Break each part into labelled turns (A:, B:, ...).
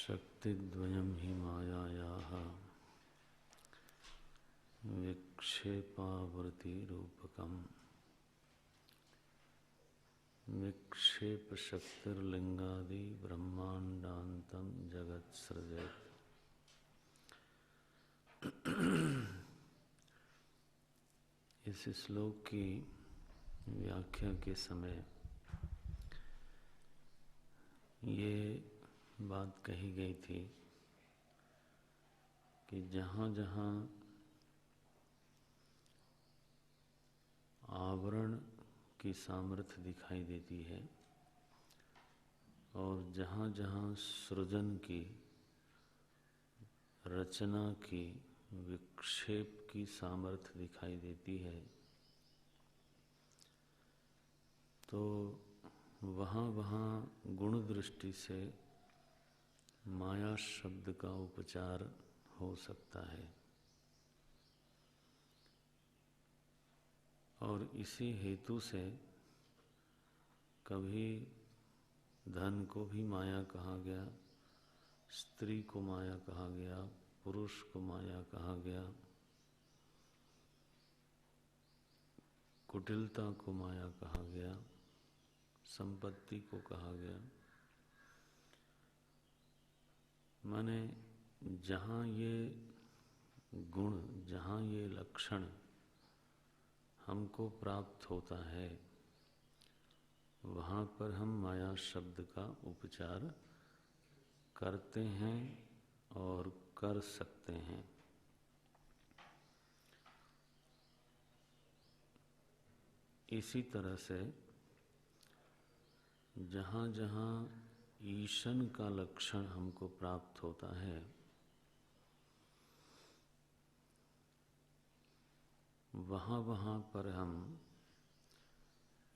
A: शक्तिद्वयं हि मायायाः विक्षेपावृत्तिरूपकम् विक्षेपशक्तिर्लिंगादि ब्रह्मांडान्तं जगत्सृजेत्। इस श्लोक की व्याख्या के समय ये बात कही गई थी कि जहाँ जहाँ आवरण की सामर्थ्य दिखाई देती है और जहाँ जहाँ सृजन की, रचना की, विक्षेप की सामर्थ्य दिखाई देती है, तो वहाँ वहाँ गुण दृष्टि से माया शब्द का उपचार हो सकता है। और इसी हेतु से कभी धन को भी माया कहा गया, स्त्री को माया कहा गया, पुरुष को माया कहा गया, कुटिलता को माया कहा गया, संपत्ति को कहा गया। माने जहाँ ये गुण, जहाँ ये लक्षण हमको प्राप्त होता है, वहाँ पर हम माया शब्द का उपचार करते हैं और कर सकते हैं। इसी तरह से जहाँ जहाँ ईशन का लक्षण हमको प्राप्त होता है, वहाँ वहाँ पर हम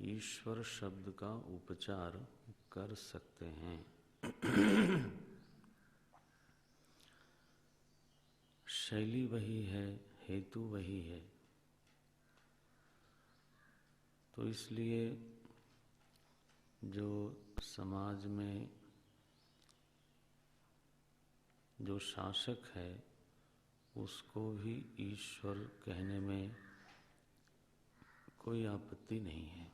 A: ईश्वर शब्द का उपचार कर सकते हैं। शैली वही है, हेतु वही है। तो इसलिए जो समाज में जो शासक है उसको भी ईश्वर कहने में कोई आपत्ति नहीं है।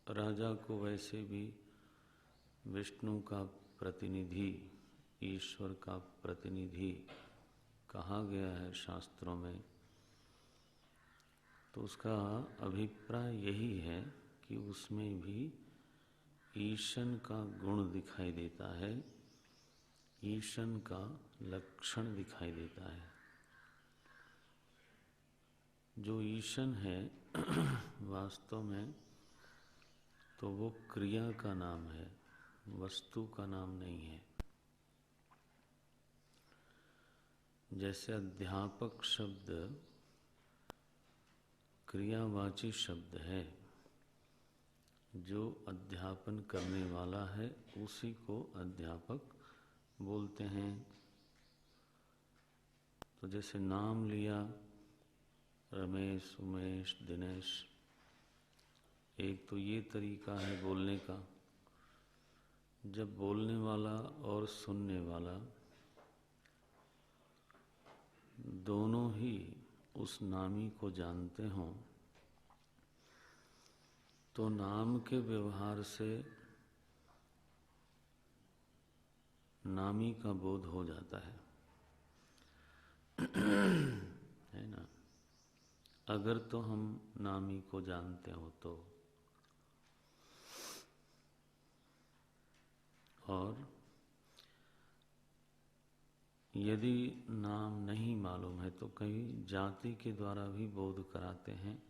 A: राजा को वैसे भी विष्णु का प्रतिनिधि, ईश्वर का प्रतिनिधि कहा गया है शास्त्रों में। तो उसका अभिप्राय यही है कि उसमें भी ईशन का गुण दिखाई देता है, ईशन का लक्षण दिखाई देता है। जो ईशन है वास्तव में तो वो क्रिया का नाम है, वस्तु का नाम नहीं है। जैसे अध्यापक शब्द क्रियावाची शब्द है, जो अध्यापन करने वाला है उसी को अध्यापक बोलते हैं। तो जैसे नाम लिया रमेश, उमेश, दिनेश, एक तो ये तरीका है बोलने का। जब बोलने वाला और सुनने वाला दोनों ही उस नामी को जानते हों तो नाम के व्यवहार से नामी का बोध हो जाता है ना। अगर तो हम नामी को जानते हो तो। और यदि नाम नहीं मालूम है तो कई जाति के द्वारा भी बोध कराते हैं।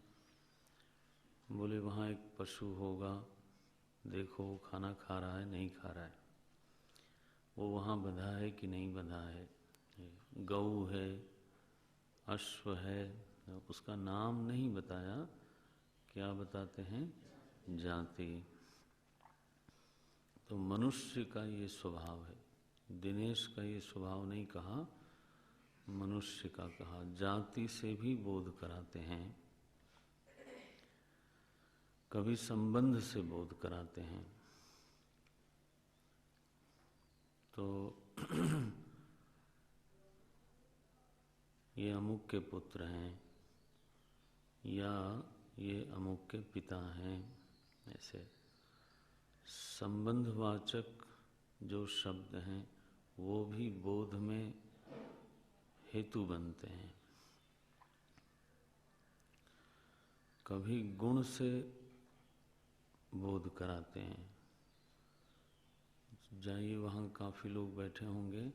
A: बोले वहाँ एक पशु होगा, देखो वो खाना खा रहा है, नहीं खा रहा है, वो वहाँ बंधा है कि नहीं बंधा है, गऊ है, अश्व है, उसका नाम नहीं बताया, क्या बताते हैं? जाति। तो मनुष्य का ये स्वभाव है। दिनेश का ये स्वभाव नहीं कहा, मनुष्य का कहा। जाति से भी बोध कराते हैं, कभी संबंध से बोध कराते हैं। तो ये अमुक के पुत्र हैं या ये अमुक के पिता हैं, ऐसे संबंधवाचक जो शब्द हैं वो भी बोध में हेतु बनते हैं। कभी गुण से बोध कराते हैं। जाइए, वहाँ काफ़ी लोग बैठे होंगे,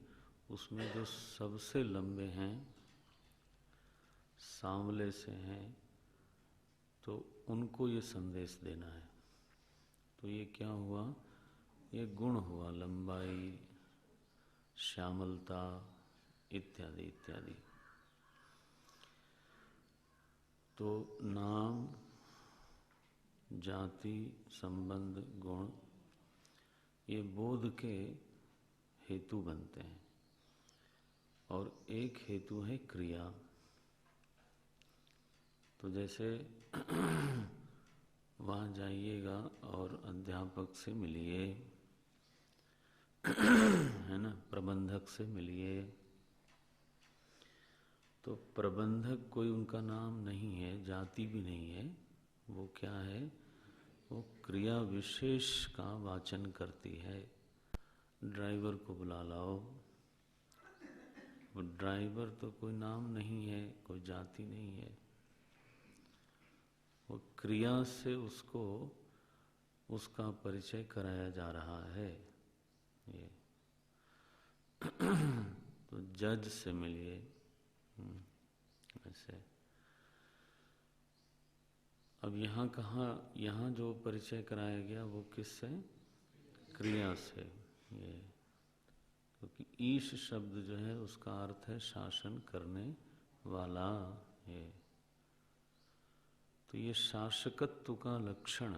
A: उसमें जो सबसे लंबे हैं, सांवले से हैं, तो उनको ये संदेश देना है। तो ये क्या हुआ? ये गुण हुआ, लंबाई, श्यामलता इत्यादि इत्यादि। तो नाम, जाति, संबंध, गुण ये बोध के हेतु बनते हैं। और एक हेतु है क्रिया। तो जैसे वहाँ जाइएगा और अध्यापक से मिलिए, है ना, प्रबंधक से मिलिए। तो प्रबंधक कोई उनका नाम नहीं है, जाति भी नहीं है, वो क्या है? वो क्रिया विशेष का वाचन करती है। ड्राइवर को बुला लाओ, वो ड्राइवर तो कोई नाम नहीं है, कोई जाति नहीं है, वो क्रिया से उसको उसका परिचय कराया जा रहा है। ये तो जज से मिलिए, ऐसे। अब यहाँ कहाँ, यहाँ जो परिचय कराया गया वो किससे? क्रिया से। ये क्योंकि ईश शब्द जो है उसका अर्थ है शासन करने वाला। तो ये शासकत्व का लक्षण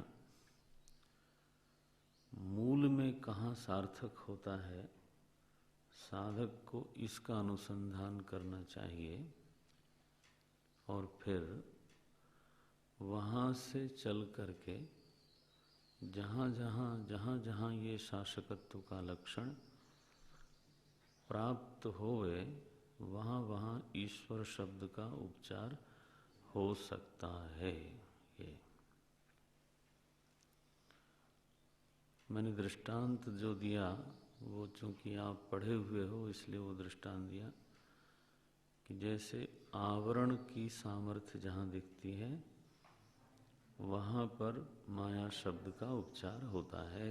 A: मूल में कहाँ सार्थक होता है, साधक को इसका अनुसंधान करना चाहिए और फिर वहाँ से चल करके जहाँ जहाँ ये शासकत्व का लक्षण प्राप्त होवे, वहाँ ईश्वर शब्द का उपचार हो सकता है। ये मैंने दृष्टांत जो दिया वो चूंकि आप पढ़े हुए हो इसलिए वो दृष्टांत दिया कि जैसे आवरण की सामर्थ्य जहाँ दिखती है वहाँ पर माया शब्द का उपचार होता है।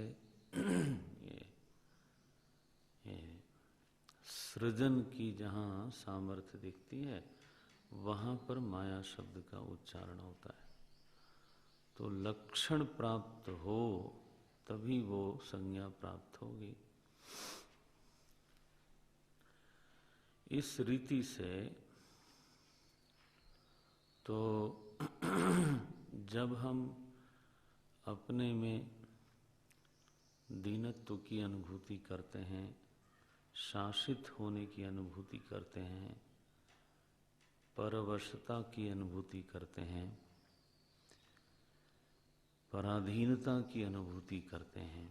A: ये सृजन की जहाँ सामर्थ्य दिखती है वहाँ पर माया शब्द का उच्चारण होता है। तो लक्षण प्राप्त हो तभी वो संज्ञा प्राप्त होगी। इस रीति से तो जब हम अपने में दीनत्व की अनुभूति करते हैं, शासित होने की अनुभूति करते हैं, परवशता की अनुभूति करते हैं, पराधीनता की अनुभूति करते हैं,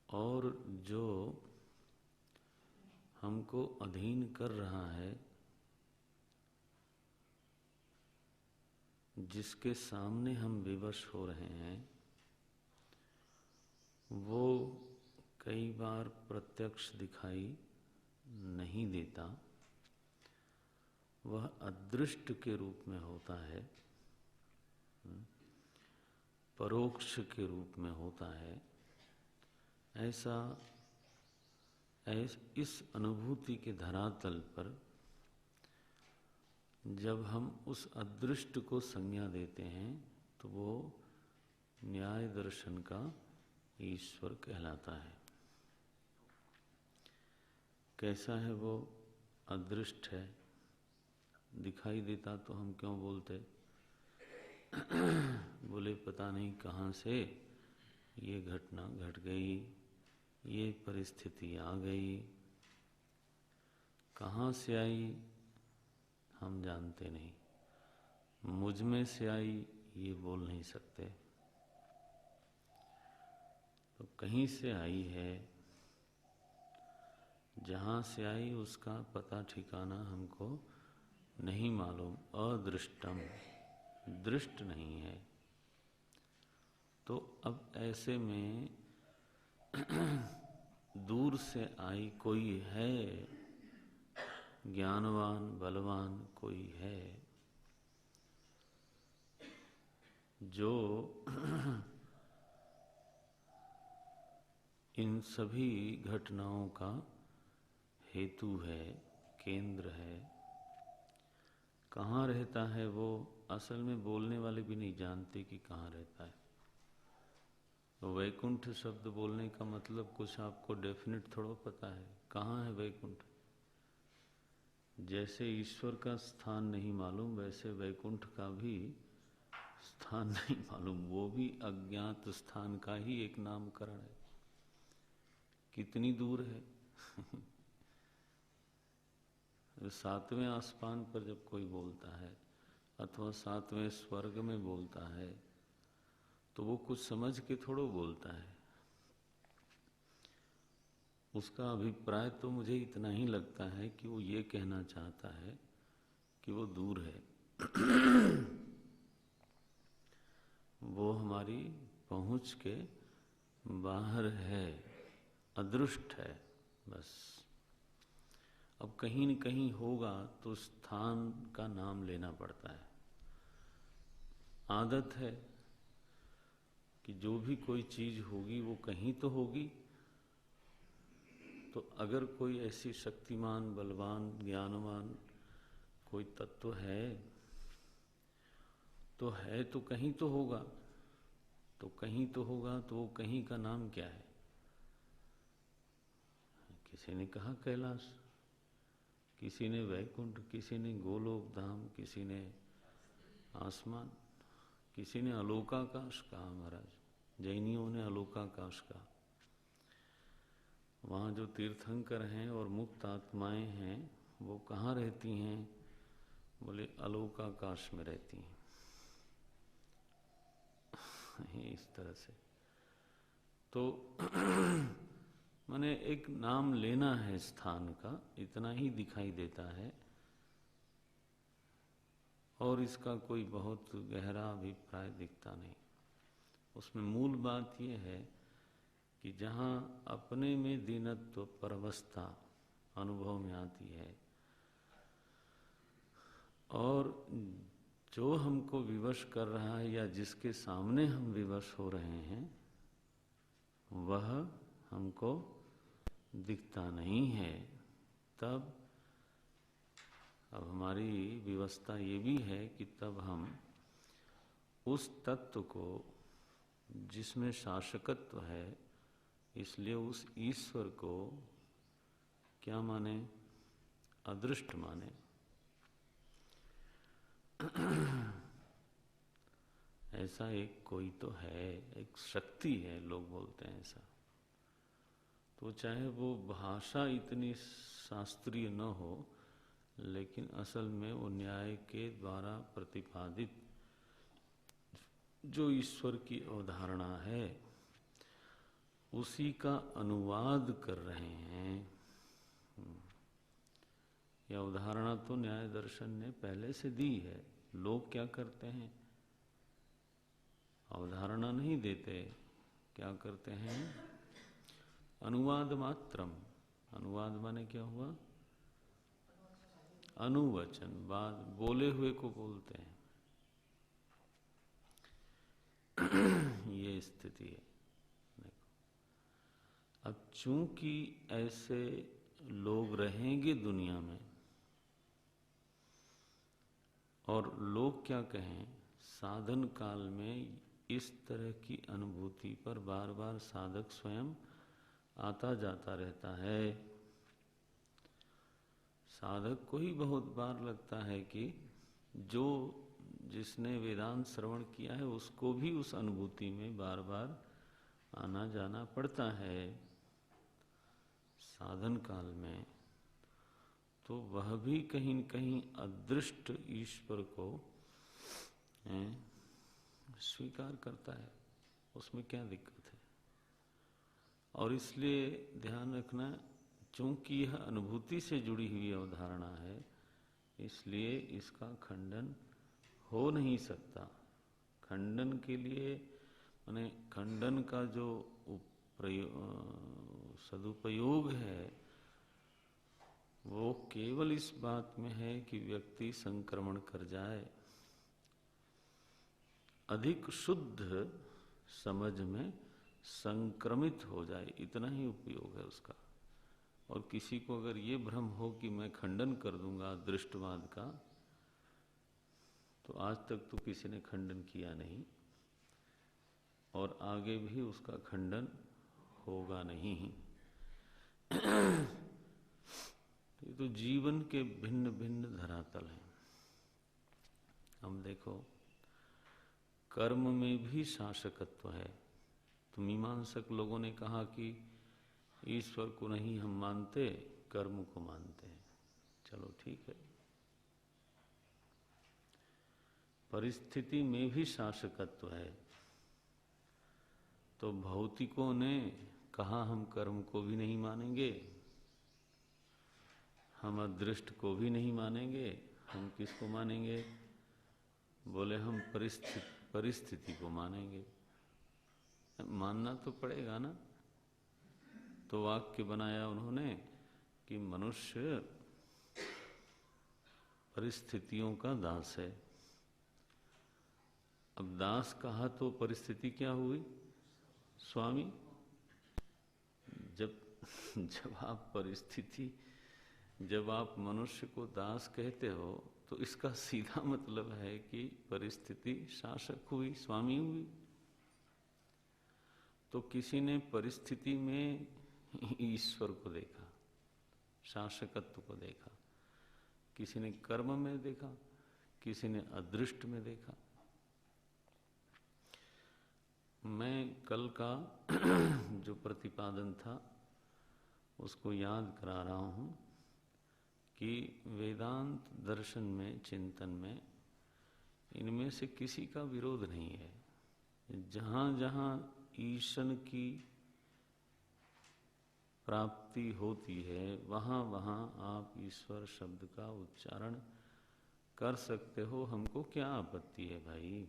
A: और जो हमको अधीन कर रहा है, जिसके सामने हम विवश हो रहे हैं, वो कई बार प्रत्यक्ष दिखाई नहीं देता, वह अदृष्ट के रूप में होता है, परोक्ष के रूप में होता है। ऐसा इस अनुभूति के धरातल पर जब हम उस अदृष्ट को संज्ञा देते हैं तो वो न्याय दर्शन का ईश्वर कहलाता है। कैसा है वो? अदृष्ट है, दिखाई देता तो हम क्यों बोलते? बोले पता नहीं कहाँ से ये घटना घट गई, ये परिस्थिति आ गई, कहाँ से आई हम जानते नहीं, मुझ में से आई ये बोल नहीं सकते। तो कहीं से आई है, जहाँ से आई उसका पता ठिकाना हमको नहीं मालूम, अदृष्टम, दृष्ट नहीं है। तो अब ऐसे में दूर से आई कोई है, ज्ञानवान बलवान कोई है जो इन सभी घटनाओं का हेतु है, केंद्र है। कहाँ रहता है वो, असल में बोलने वाले भी नहीं जानते कि कहाँ रहता है। तो वैकुंठ शब्द बोलने का मतलब कुछ आपको डेफिनेट थोड़ा पता है, कहाँ है वैकुंठ। जैसे ईश्वर का स्थान नहीं मालूम, वैसे वैकुंठ का भी स्थान नहीं मालूम, वो भी अज्ञात स्थान का ही एक नामकरण है। कितनी दूर है सातवें आसमान पर जब कोई बोलता है अथवा सातवें स्वर्ग में बोलता है तो वो कुछ समझ के थोड़ा बोलता है। उसका अभिप्राय तो मुझे इतना ही लगता है कि वो ये कहना चाहता है कि वो दूर है वो हमारी पहुंच के बाहर है, अदृष्ट है बस। अब कहीं न कहीं होगा तो स्थान का नाम लेना पड़ता है। आदत है कि जो भी कोई चीज होगी वो कहीं तो होगी। तो अगर कोई ऐसी शक्तिमान बलवान ज्ञानवान कोई तत्व है तो कहीं तो होगा। तो कहीं तो होगा तो वो कहीं का नाम क्या है? किसी ने कहा कैलाश, किसी ने वैकुंठ, किसी ने गोलोक धाम, किसी ने आसमान, किसी ने अलोकाकाश कहा। महाराज जैनियों ने अलोकाकाश कहा। वहाँ जो तीर्थंकर हैं और मुक्त आत्माएं हैं वो कहाँ रहती हैं? बोले अलोकाकाश में रहती हैं। इस तरह से तो माने एक नाम लेना है स्थान का, इतना ही दिखाई देता है और इसका कोई बहुत गहरा अभिप्राय दिखता नहीं। उसमें मूल बात यह है कि जहाँ अपने में दीनत्व परवस्था अनुभव में आती है और जो हमको विवश कर रहा है या जिसके सामने हम विवश हो रहे हैं वह हमको दिखता नहीं है, तब अब हमारी व्यवस्था ये भी है कि तब हम उस तत्व को जिसमें शासकत्व है, इसलिए उस ईश्वर को क्या माने? अदृष्ट माने। ऐसा एक कोई तो है, एक शक्ति है, लोग बोलते हैं ऐसा। तो चाहे वो भाषा इतनी शास्त्रीय न हो, लेकिन असल में वो न्याय के द्वारा प्रतिपादित जो ईश्वर की अवधारणा है उसी का अनुवाद कर रहे हैं। यह अवधारणा तो न्याय दर्शन ने पहले से दी है। लोग क्या करते हैं? अवधारणा नहीं देते, क्या करते हैं? अनुवाद मात्रम। अनुवाद माने क्या हुआ? अनुवचन, बात बोले हुए को बोलते हैं। ये स्थिति है। देखो, अब चूंकि ऐसे लोग रहेंगे दुनिया में और लोग क्या कहें, साधन काल में इस तरह की अनुभूति पर बार बार साधक स्वयं आता जाता रहता है। साधक को ही बहुत बार लगता है कि जो जिसने वेदांत श्रवण किया है उसको भी उस अनुभूति में बार बार आना जाना पड़ता है साधन काल में। तो वह भी कहीं न कहीं अदृष्ट ईश्वर को स्वीकार करता है। उसमें क्या दिक्कत है? और इसलिए ध्यान रखना, चूंकि यह अनुभूति से जुड़ी हुई अवधारणा है, इसलिए इसका खंडन हो नहीं सकता। खंडन के लिए माने खंडन का जो सदुपयोग है वो केवल इस बात में है कि व्यक्ति संक्रमण कर जाए, अधिक शुद्ध समझ में संक्रमित हो जाए, इतना ही उपयोग है उसका। और किसी को अगर ये भ्रम हो कि मैं खंडन कर दूंगा दृष्टवाद का, तो आज तक तो किसी ने खंडन किया नहीं और आगे भी उसका खंडन होगा नहीं। ये तो जीवन के भिन्न भिन्न धरातल हैं। हम देखो, कर्म में भी शासकत्व है। तो मीमांसक लोगों ने कहा कि ईश्वर को नहीं हम मानते, कर्म को मानते हैं। चलो ठीक है। परिस्थिति में भी शासकत्व है। तो भौतिकों ने कहा हम कर्म को भी नहीं मानेंगे, हम अदृष्ट को भी नहीं मानेंगे, हम किसको मानेंगे? बोले हम परिस्थिति को मानेंगे। मानना तो पड़ेगा ना। तो वाक्य बनाया उन्होंने कि मनुष्य परिस्थितियों का दास है। अब दास कहा तो परिस्थिति क्या हुई? स्वामी। जब आप मनुष्य को दास कहते हो तो इसका सीधा मतलब है कि परिस्थिति शासक हुई, स्वामी हुई। तो किसी ने परिस्थिति में ईश्वर को देखा, शासकत्व को देखा, किसी ने कर्म में देखा, किसी ने अदृष्ट में देखा। मैं कल का जो प्रतिपादन था उसको याद करा रहा हूँ कि वेदांत दर्शन में, चिंतन में, इनमें से किसी का विरोध नहीं है। जहाँ जहाँ ईशन की प्राप्ति होती है वहाँ वहाँ आप ईश्वर शब्द का उच्चारण कर सकते हो। हमको क्या आपत्ति है भाई?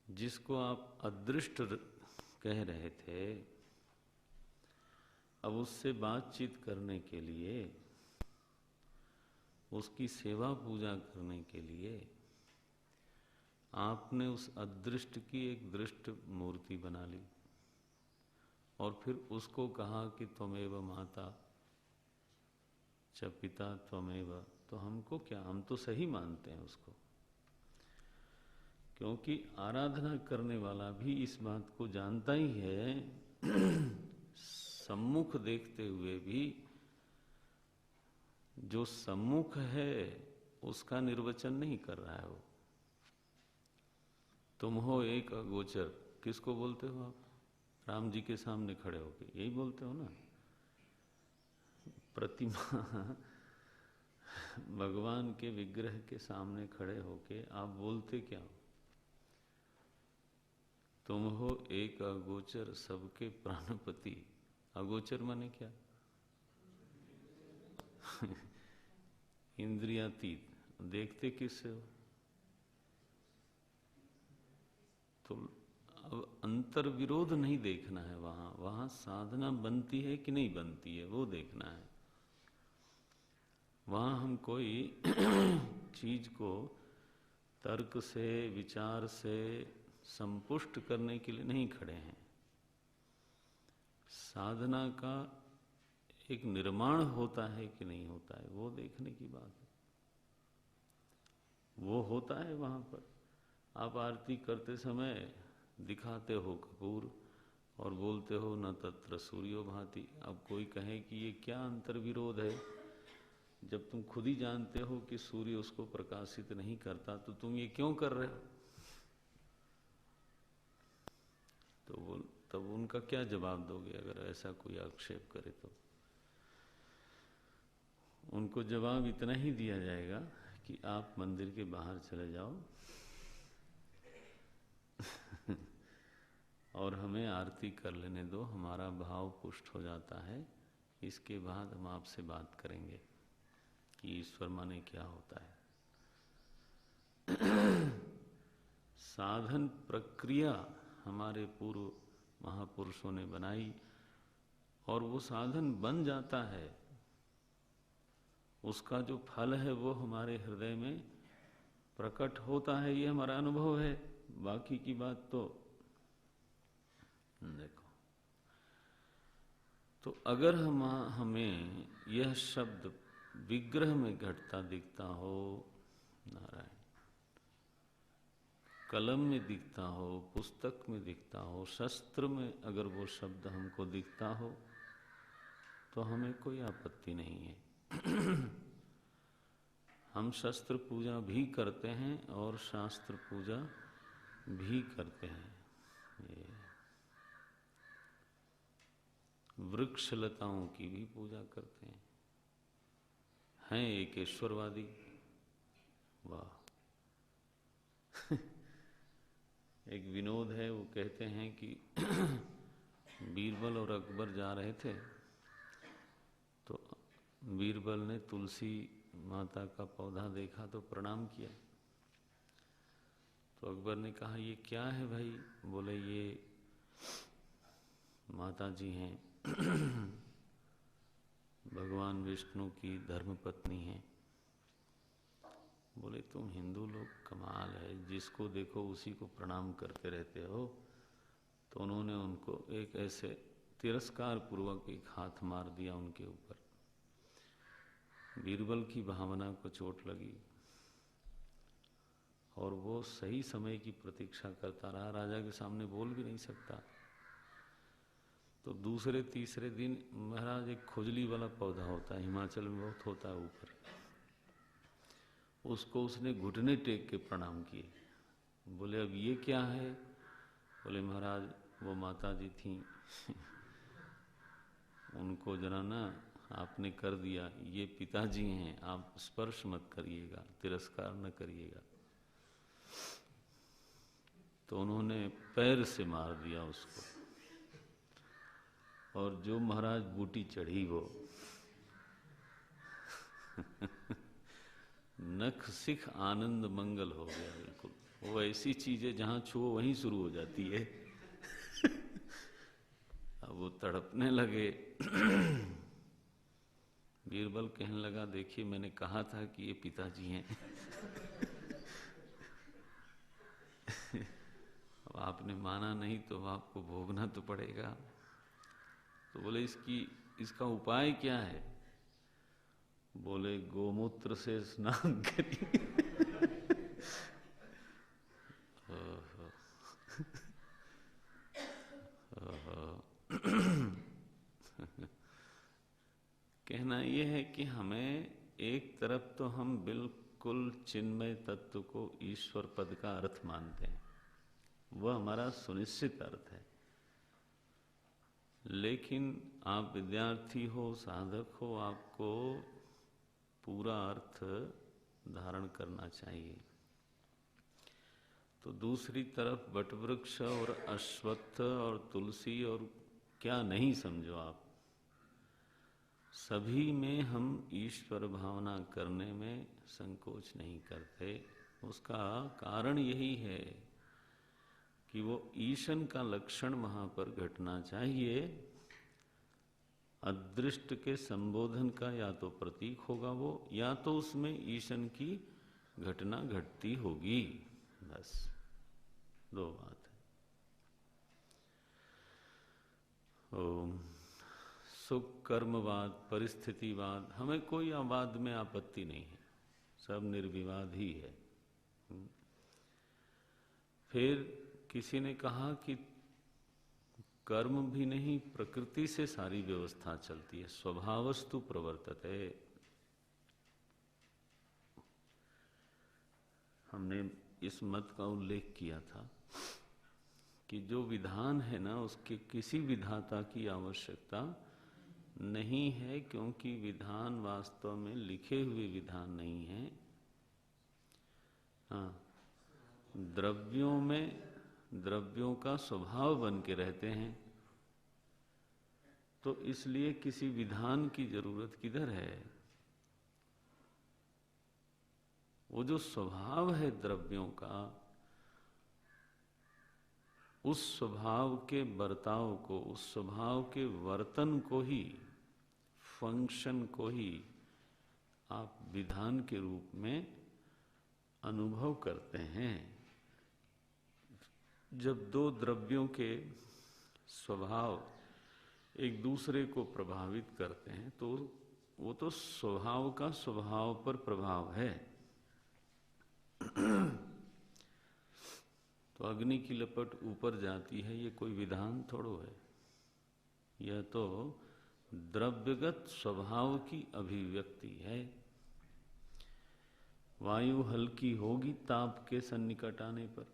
A: जिसको आप अदृष्ट कह रहे थे, अब उससे बातचीत करने के लिए, उसकी सेवा पूजा करने के लिए आपने उस अदृष्ट की एक दृष्ट मूर्ति बना ली और फिर उसको कहा कि त्वमेव माता च पिता त्वमेव। तो हमको क्या, हम तो सही मानते हैं उसको, क्योंकि आराधना करने वाला भी इस बात को जानता ही है सम्मुख देखते हुए भी जो सम्मुख है उसका निर्वचन नहीं कर रहा है वो। तुम हो एक अगोचर, किसको बोलते हो आप? राम जी के सामने खड़े होके यही बोलते हो ना। प्रतिमा भगवान के विग्रह के सामने खड़े होके आप बोलते क्या हो? तुम हो एक अगोचर सबके प्राणपति। अगोचर माने क्या? इंद्रियातीत। देखते किससे हो? तो अब अंतर विरोध नहीं देखना है, वहां साधना बनती है कि नहीं बनती है वो देखना है। वहां हम कोई चीज को तर्क से, विचार से संपुष्ट करने के लिए नहीं खड़े हैं। साधना का एक निर्माण होता है कि नहीं होता है वो देखने की बात है। वो होता है वहां पर। आप आरती करते समय दिखाते हो कपूर और बोलते हो न तत्र सूर्यो भाति। अब कोई कहे कि ये क्या अंतर विरोध है? जब तुम खुद ही जानते हो कि सूर्य उसको प्रकाशित नहीं करता तो तुम ये क्यों कर रहे हो? तो वो तब उनका क्या जवाब दोगे अगर ऐसा कोई आक्षेप करे? तो उनको जवाब इतना ही दिया जाएगा कि आप मंदिर के बाहर चले जाओ और हमें आरती कर लेने दो, हमारा भाव पुष्ट हो जाता है। इसके बाद हम आपसे बात करेंगे कि ईश्वर माने क्या होता है। साधन प्रक्रिया हमारे पूर्व महापुरुषों ने बनाई और वो साधन बन जाता है, उसका जो फल है वो हमारे हृदय में प्रकट होता है, ये हमारा अनुभव है। बाकी की बात तो देखो, तो अगर हमें यह शब्द विग्रह में घटता दिखता हो, नारायण, कलम में दिखता हो, पुस्तक में दिखता हो, शस्त्र में अगर वो शब्द हमको दिखता हो तो हमें कोई आपत्ति नहीं है। हम शस्त्र पूजा भी करते हैं और शास्त्र पूजा भी करते हैं। ये वृक्ष लताओं की भी पूजा करते हैं एक ईश्वरवादी। वाह। एक विनोद है, वो कहते हैं कि बीरबल और अकबर जा रहे थे तो बीरबल ने तुलसी माता का पौधा देखा तो प्रणाम किया। तो अकबर ने कहा ये क्या है भाई? बोले ये माता जी हैं, भगवान विष्णु की धर्मपत्नी हैं। बोले तुम हिंदू लोग कमाल है, जिसको देखो उसी को प्रणाम करते रहते हो। तो उन्होंने उनको एक ऐसे तिरस्कार पूर्वक एक हाथ मार दिया उनके ऊपर। बीरबल की भावना को चोट लगी और वो सही समय की प्रतीक्षा करता रहा, राजा के सामने बोल भी नहीं सकता। तो दूसरे तीसरे दिन महाराज एक खुजली वाला पौधा होता है, हिमाचल में बहुत होता है ऊपर, उसको उसने घुटने टेक के प्रणाम किए। बोले अब ये क्या है? बोले महाराज वो माता जी थी, उनको जरा ना आपने कर दिया, ये पिताजी हैं, आप स्पर्श मत करिएगा, तिरस्कार न करिएगा। तो उन्होंने पैर से मार दिया उसको, और जो महाराज बूटी चढ़ी वो नख सिख आनंद मंगल हो गया बिल्कुल। वो ऐसी चीज है जहां छुओ वहीं शुरू हो जाती है। अब वो तड़पने लगे। बीरबल कहने लगा देखिए मैंने कहा था कि ये पिताजी हैं। अब आपने माना नहीं तो आपको भोगना तो पड़ेगा। तो बोले इसका उपाय क्या है? बोले गोमूत्र से स्नान करिए। कहना यह है कि हमें एक तरफ तो हम बिल्कुल चिन्मय तत्व को ईश्वर पद का अर्थ मानते हैं, वह हमारा सुनिश्चित अर्थ है। लेकिन आप विद्यार्थी हो, साधक हो, आपको पूरा अर्थ धारण करना चाहिए। तो दूसरी तरफ वटवृक्ष और अश्वत्थ और तुलसी और क्या नहीं समझो आप, सभी में हम ईश्वर भावना करने में संकोच नहीं करते। उसका कारण यही है कि वो ईशन का लक्षण वहां पर घटना चाहिए। अदृष्ट के संबोधन का या तो प्रतीक होगा वो, या तो उसमें ईशन की घटना घटती होगी, बस दो बात है। ओम। सुख कर्मवाद, परिस्थितिवाद, हमें कोई वाद में आपत्ति नहीं है, सब निर्विवाद ही है। फिर किसी ने कहा कि कर्म भी नहीं, प्रकृति से सारी व्यवस्था चलती है, स्वभावस्तु प्रवर्तते। हमने इस मत का उल्लेख किया था कि जो विधान है ना, उसके किसी विधाता की आवश्यकता नहीं है, क्योंकि विधान वास्तव में लिखे हुए विधान नहीं है। हाँ, द्रव्यों में द्रव्यों का स्वभाव बन के रहते हैं, तो इसलिए किसी विधान की जरूरत किधर है। वो जो स्वभाव है द्रव्यों का, उस स्वभाव के बर्ताव को, उस स्वभाव के वर्तन को ही, फंक्शन को ही आप विधान के रूप में अनुभव करते हैं। जब दो द्रव्यों के स्वभाव एक दूसरे को प्रभावित करते हैं तो वो तो स्वभाव का स्वभाव पर प्रभाव है। तो अग्नि की लपट ऊपर जाती है, ये कोई विधान थोड़ो है, यह तो द्रव्यगत स्वभाव की अभिव्यक्ति है। वायु हल्की होगी ताप के सन्निकट आने पर,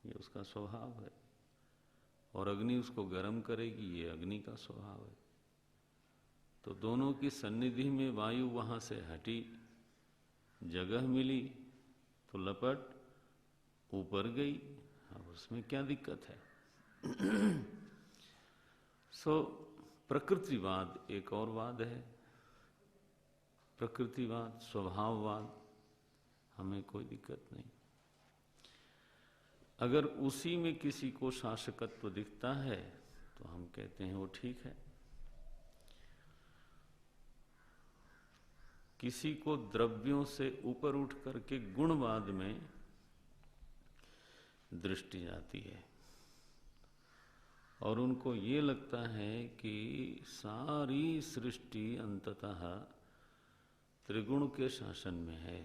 A: ये उसका स्वभाव है, और अग्नि उसको गर्म करेगी, ये अग्नि का स्वभाव है। तो दोनों की सन्निधि में वायु वहां से हटी, जगह मिली तो लपट ऊपर गई, अब उसमें क्या दिक्कत है। सो प्रकृतिवाद एक और वाद है। प्रकृतिवाद, स्वभाववाद, हमें कोई दिक्कत नहीं। अगर उसी में किसी को शासकत्व दिखता है तो हम कहते हैं वो ठीक है। किसी को द्रव्यों से ऊपर उठ करके गुणवाद में दृष्टि जाती है और उनको ये लगता है कि सारी सृष्टि अंततः त्रिगुण के शासन में है।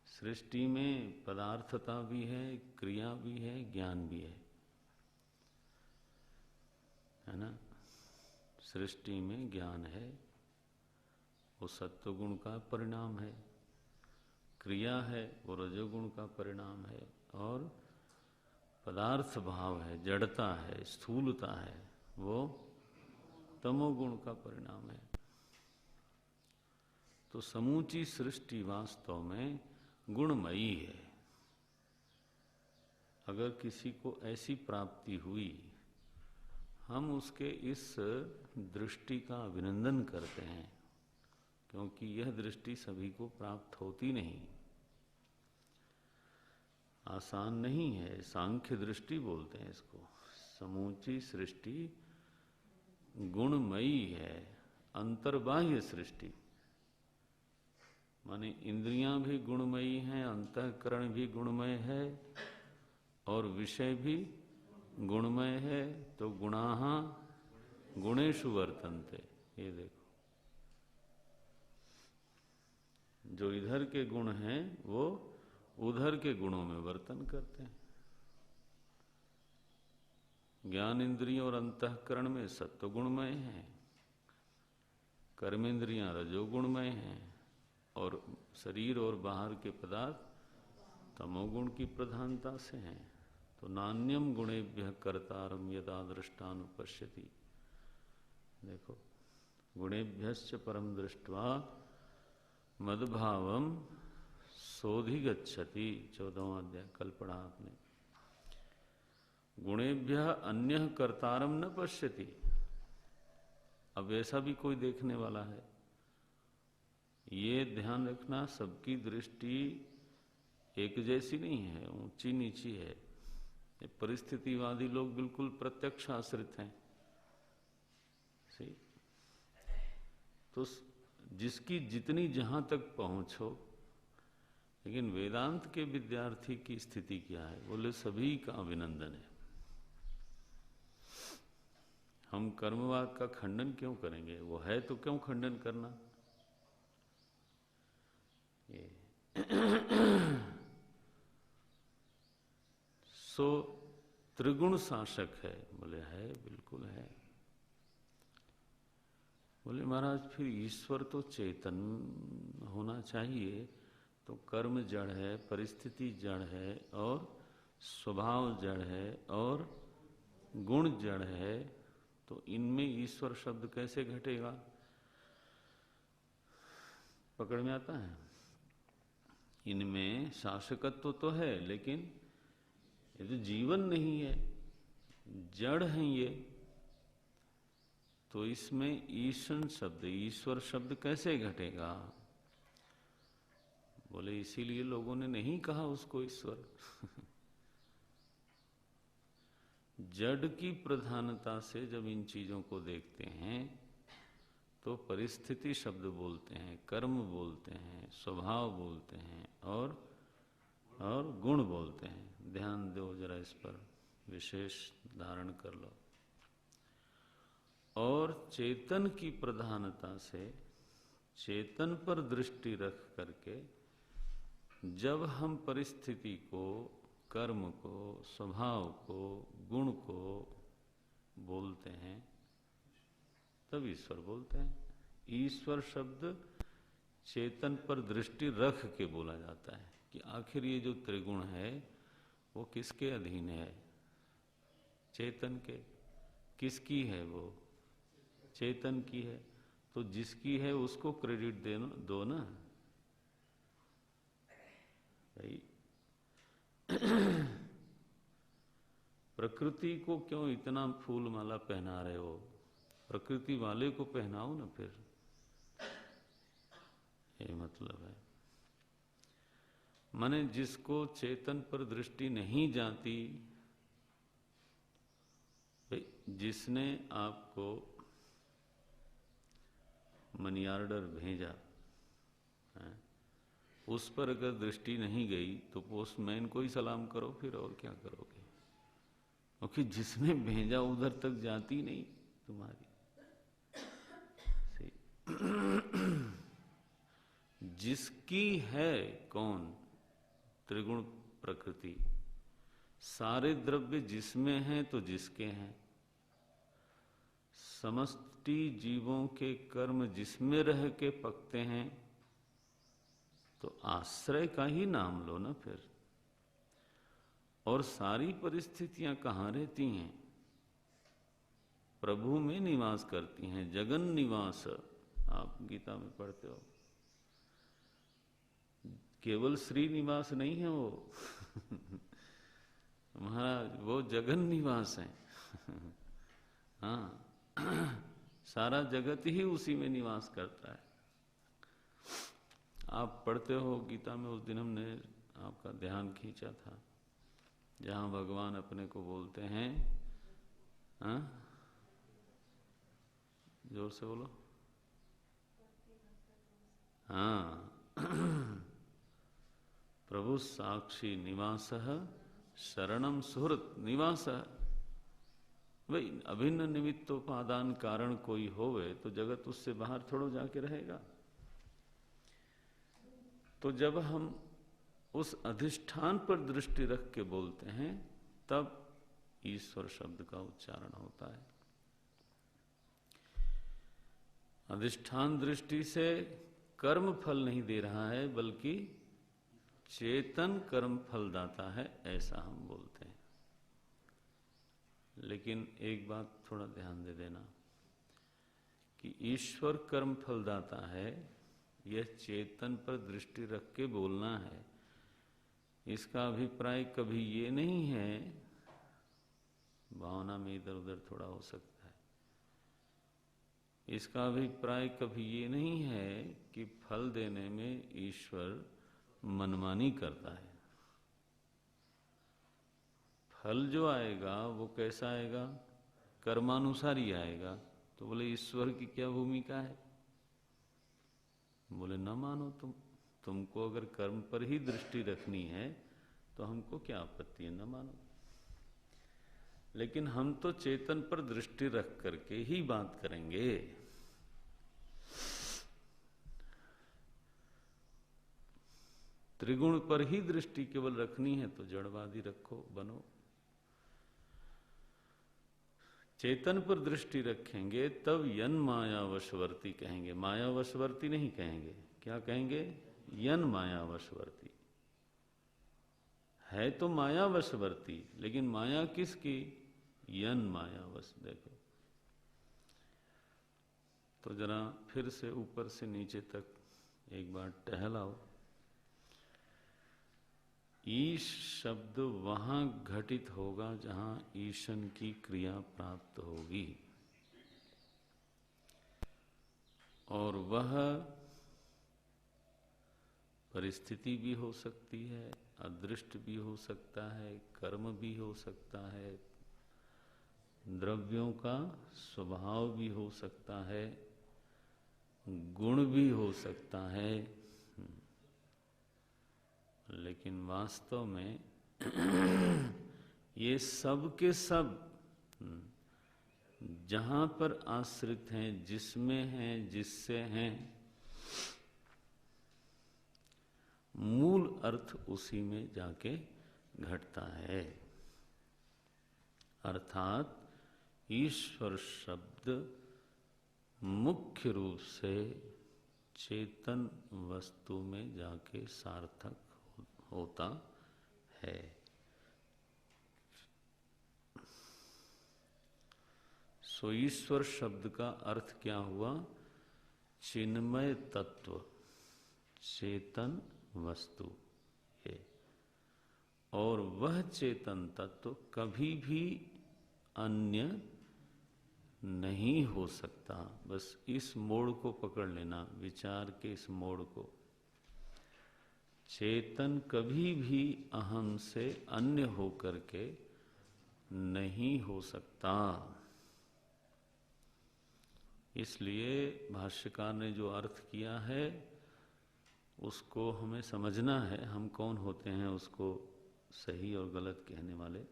A: सृष्टि में पदार्थता भी है, क्रिया भी है, ज्ञान भी है ना। सृष्टि में ज्ञान है, वो सत्वगुण का परिणाम है, क्रिया है वो रजोगुण का परिणाम है, और पदार्थ भाव है, जड़ता है, स्थूलता है, वो तमोगुण का परिणाम है। तो समूची सृष्टि वास्तव में गुणमयी है। अगर किसी को ऐसी प्राप्ति हुई, हम उसके इस दृष्टि का अभिनंदन करते हैं, क्योंकि यह दृष्टि सभी को प्राप्त होती नहीं, आसान नहीं है। सांख्य दृष्टि बोलते हैं इसको। समूची सृष्टि गुणमयी है, अंतर्बाह्य सृष्टि, माने इंद्रियां भी गुणमयी हैं, अंतःकरण भी गुणमय है और विषय भी गुणमय है। तो गुणाः गुणेषु वर्तन्ते, ये देखो, जो इधर के गुण हैं वो उधर के गुणों में वर्तन करते हैं। ज्ञान इंद्रिय और अंतःकरण में सत्व गुणमय है, कर्मेंद्रियां रजोगुणमय हैं, और शरीर और बाहर के पदार्थ तमोगुण की प्रधानता से हैं। तो नान्यम गुणेभ्यः कर्तारं यदा दृष्टानुपश्यति, देखो, गुणेभ्यश्च परम दृष्ट्वा मद्भावम सोधिगच्छति, 14वां अध्याय कल पढ़ा आपने। गुणेभ्यः अन्यः कर्तारं न पश्यति, अब ऐसा भी कोई देखने वाला है, ये ध्यान रखना। सबकी दृष्टि एक जैसी नहीं है, ऊंची नीची है। ये परिस्थितिवादी लोग बिल्कुल प्रत्यक्ष आश्रित हैं। सही, तो जिसकी जितनी जहां तक पहुंच हो, लेकिन वेदांत के विद्यार्थी की स्थिति क्या है? बोले सभी का अभिनंदन है। हम कर्मवाद का खंडन क्यों करेंगे? वो है तो क्यों खंडन करना? सो त्रिगुण शासक है, बोले है, बिल्कुल है। बोले महाराज फिर ईश्वर तो चेतन होना चाहिए, तो कर्म जड़ है, परिस्थिति जड़ है, और स्वभाव जड़ है, और गुण जड़ है, तो इनमें ईश्वर शब्द कैसे घटेगा? पकड़ में आता है? इनमें शासकत्व तो है, लेकिन ये तो जीवन नहीं है, जड़ हैं ये। तो इसमें ईशन शब्द, ईश्वर शब्द कैसे घटेगा? बोले इसीलिए लोगों ने नहीं कहा उसको ईश्वर। जड़ की प्रधानता से जब इन चीजों को देखते हैं तो परिस्थिति शब्द बोलते हैं, कर्म बोलते हैं, स्वभाव बोलते हैं और गुण बोलते हैं। ध्यान दो जरा, इस पर विशेष धारण कर लो। और चेतन की प्रधानता से चेतन पर दृष्टि रख करके जब हम परिस्थिति को, कर्म को, स्वभाव को, गुण को बोलते हैं तब ईश्वर बोलते हैं। ईश्वर शब्द चेतन पर दृष्टि रख के बोला जाता है कि आखिर ये जो त्रिगुण है वो किसके अधीन है? चेतन के। किसकी है वो? चेतन की है। तो जिसकी है उसको क्रेडिट दो ना भाई। प्रकृति को क्यों इतना फूल माला पहना रहे हो? प्रकृति वाले को पहनाओ ना फिर। ये मतलब है। माने जिसको चेतन पर दृष्टि नहीं जाती, जिसने आपको मनी ऑर्डर भेजा है, उस पर अगर दृष्टि नहीं गई तो पोस्टमैन को ही सलाम करो फिर, और क्या करोगे? क्योंकि जिसने भेजा उधर तक जाती नहीं तुम्हारी। जिसकी है कौन? त्रिगुण प्रकृति। सारे द्रव्य जिसमें हैं तो जिसके हैं। समष्टि जीवों के कर्म जिसमें रह के पकते हैं तो आश्रय का ही नाम लो ना फिर। और सारी परिस्थितियां कहाँ रहती हैं? प्रभु में निवास करती हैं। जगन निवास आप गीता में पढ़ते हो। केवल श्रीनिवास नहीं है वो। महाराज वो जगन निवास है। हाँ, सारा जगत ही उसी में निवास करता है। आप पढ़ते हो गीता में, उस दिन हमने आपका ध्यान खींचा था जहां भगवान अपने को बोलते हैं, हाँ जोर से बोलो, हाँ प्रभु साक्षी निवास शरणम सुहृत निवास। भाई अभिन्न निमित्तोपादान कारण कोई होवे तो जगत उससे बाहर थोड़ो जाके रहेगा। तो जब हम उस अधिष्ठान पर दृष्टि रख के बोलते हैं तब ईश्वर शब्द का उच्चारण होता है। अधिष्ठान दृष्टि से कर्म फल नहीं दे रहा है, बल्कि चेतन कर्म फल दाता है, ऐसा हम बोलते हैं। लेकिन एक बात थोड़ा ध्यान दे देना कि ईश्वर कर्म फल दाता है, यह चेतन पर दृष्टि रख के बोलना है। इसका अभिप्राय कभी ये नहीं है, भावना में इधर उधर थोड़ा हो सकता है, इसका अभिप्राय कभी ये नहीं है कि फल देने में ईश्वर मनमानी करता है। फल जो आएगा वो कैसा आएगा? कर्मानुसार ही आएगा। तो बोले ईश्वर की क्या भूमिका है? बोले न मानो तुमको अगर कर्म पर ही दृष्टि रखनी है तो हमको क्या आपत्ति है, न मानो। लेकिन हम तो चेतन पर दृष्टि रख करके ही बात करेंगे। त्रिगुण पर ही दृष्टि केवल रखनी है तो जड़वादी रखो, बनो। चेतन पर दृष्टि रखेंगे तब यन माया वशवर्ती कहेंगे। माया वशवर्ती नहीं कहेंगे, क्या कहेंगे? यन माया वशवर्ती। है तो माया वशवर्ती, लेकिन माया किसकी? यन माया वश। देखो तो जरा फिर से ऊपर से नीचे तक एक बार टहलाओ। ईश शब्द वहाँ घटित होगा जहाँ ईशन की क्रिया प्राप्त होगी, और वह परिस्थिति भी हो सकती है, अदृष्ट भी हो सकता है, कर्म भी हो सकता है, द्रव्यों का स्वभाव भी हो सकता है, गुण भी हो सकता है। लेकिन वास्तव में ये सब के सब जहाँ पर आश्रित हैं, जिसमें हैं, जिससे हैं, मूल अर्थ उसी में जाके घटता है। अर्थात ईश्वर शब्द मुख्य रूप से चेतन वस्तु में जाके सार्थक होता है। सो ईश्वर शब्द का अर्थ क्या हुआ? चिन्मय तत्व, चेतन वस्तु है। और वह चेतन तत्व कभी भी अन्य नहीं हो सकता। बस इस मोड़ को पकड़ लेना, विचार के इस मोड़ को। चेतन कभी भी अहम से अन्य होकर के नहीं हो सकता। इसलिए भाष्यकार ने जो अर्थ किया है उसको हमें समझना है। हम कौन होते हैं उसको सही और गलत कहने वाले,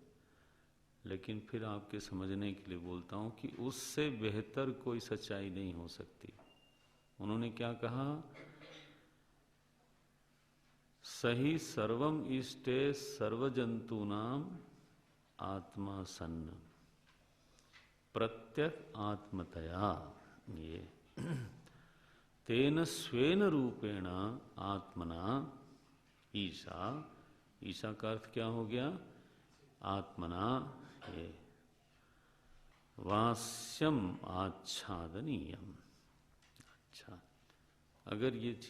A: लेकिन फिर आपके समझने के लिए बोलता हूँ कि उससे बेहतर कोई सच्चाई नहीं हो सकती। उन्होंने क्या कहा? सही सर्वम इष्टे सर्वजंतूनाम आत्मा सन्न प्रत्यक आत्मतया, ये तेन स्वेन रूपेण आत्मना ईशा। ईशा का अर्थ क्या हो गया? आत्मना, ये वास्यम आच्छादनीयम। अच्छा, अगर ये